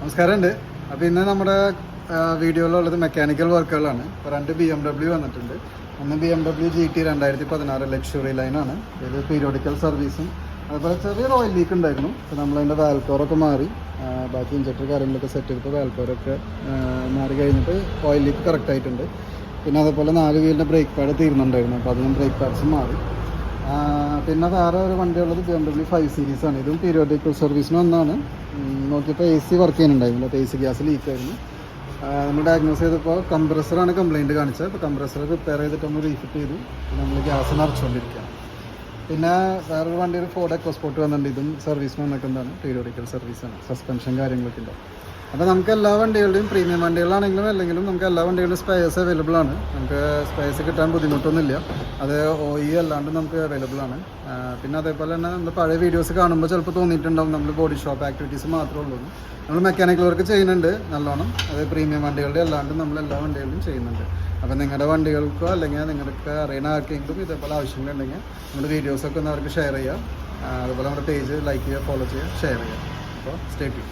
നമസ്കാരമുണ്ട്. അപ്പോൾ ഇന്ന് നമ്മുടെ വീഡിയോയിലുള്ളത് മെക്കാനിക്കൽ വർക്കുകളാണ്. ഇപ്പോൾ 2 BMW വന്നിട്ടുണ്ട്. ഒന്ന് BMW GT 2016 ലക്ഷറി ലൈനാണ്. ഇത് പീരിയോഡിക്കൽ സർവീസും അതുപോലെ ചെറിയൊരു ഓയിൽ ലീക്ക് ഉണ്ടായിരുന്നു. അപ്പോൾ നമ്മളതിൻ്റെ വാൽക്കോറൊക്കെ മാറി ബാക്കി ഇഞ്ചക്ടർ കാര്യങ്ങളൊക്കെ സെറ്റ് ചെയ്തപ്പോൾ വാൽക്കോറൊക്കെ മാറി കഴിഞ്ഞിട്ട് ഓയിൽ ലീക്ക് കറക്റ്റ് ആയിട്ടുണ്ട്. പിന്നെ അതേപോലെ 4 വീലിൻ്റെ ബ്രേക്ക് പാഡ് തീരുന്നുണ്ടായിരുന്നു. അപ്പോൾ അതിനും ബ്രേക്ക് പാഡ്സും മാറി. പിന്നെ വേറെ ഒരു വണ്ടിയുള്ളത് BMW 5 Series ആണ്. ഇതും പീരിയോഡിക്കൽ സർവീസിന് ഒന്നാണ്. നോക്കിയപ്പോൾ AC വർക്ക് ചെയ്യുന്നുണ്ടായിരുന്നില്ല. അപ്പോൾ AC ഗ്യാസ് ലീക്കായിരുന്നു. നമ്മൾ ഡയഗ്നോസ് ചെയ്തപ്പോൾ കംപ്രസറാണ് കംപ്ലയിൻറ്റ് കാണിച്ചത്. അപ്പോൾ കംപ്രസർ റിപ്പയർ ചെയ്തിട്ട് നമ്മൾ റീഫിറ്റ് ചെയ്തു. നമ്മൾ ഗ്യാസ് നിറച്ചുകൊണ്ടിരിക്കുകയാണ്. പിന്നെ വേറൊരു വണ്ടി ഒരു ഫോർഡ് എക്കോസ്പോർട്ട് വന്നിട്ടുണ്ട്. ഇതും സർവീസിന് വന്നിട്ടുണ്ടാണ്. പീരിയോഡിക്കൽ സർവീസാണ്. സസ്പെൻഷൻ കാര്യങ്ങളൊക്കെ ഉണ്ടാവും. അപ്പോൾ നമുക്ക് എല്ലാ വണ്ടികളുടെയും പ്രീമിയം വണ്ടികളാണെങ്കിലും അല്ലെങ്കിലും നമുക്ക് എല്ലാ വണ്ടികളുടെയും സ്പെയർസ് അവൈലബിൾ ആണ്. നമുക്ക് സ്പെയർസ് കിട്ടാൻ ബുദ്ധിമുട്ടൊന്നുമില്ല. അത് OE അല്ലാണ്ട് നമുക്ക് അവൈലബിൾ ആണ്. പിന്നെ അതേപോലെ തന്നെ നമ്മൾ പഴയ വീഡിയോസ് കാണുമ്പോൾ ചിലപ്പോൾ തോന്നിയിട്ടുണ്ടാവും നമ്മൾ ബോഡി ഷോപ്പ് ആക്ടിവിറ്റീസ് മാത്രമേ ഉള്ളൂ. നമ്മൾ മെക്കാനിക്കൽ വർക്ക് ചെയ്യുന്നുണ്ട് നല്ലോണം. അത് പ്രീമിയം വണ്ടികളുടെ അല്ലാണ്ട് നമ്മൾ എല്ലാ വണ്ടികളിലും ചെയ്യുന്നുണ്ട്. അപ്പോൾ നിങ്ങളുടെ വണ്ടികൾക്കോ അല്ലെങ്കിൽ നിങ്ങൾക്ക് അറിയുന്ന ആർക്കെങ്കിലും ഇതേപോലെ ആവശ്യങ്ങളുണ്ടെങ്കിൽ നമ്മുടെ വീഡിയോസൊക്കെ ഒന്ന് അവർക്ക് ഷെയർ ചെയ്യുക. അതുപോലെ നമ്മുടെ പേജ് ലൈക്ക് ചെയ്യുക, ഫോളോ ചെയ്യുക, ഷെയർ ചെയ്യുക. അപ്പോൾ സ്റ്റേ ട്യൂൺ.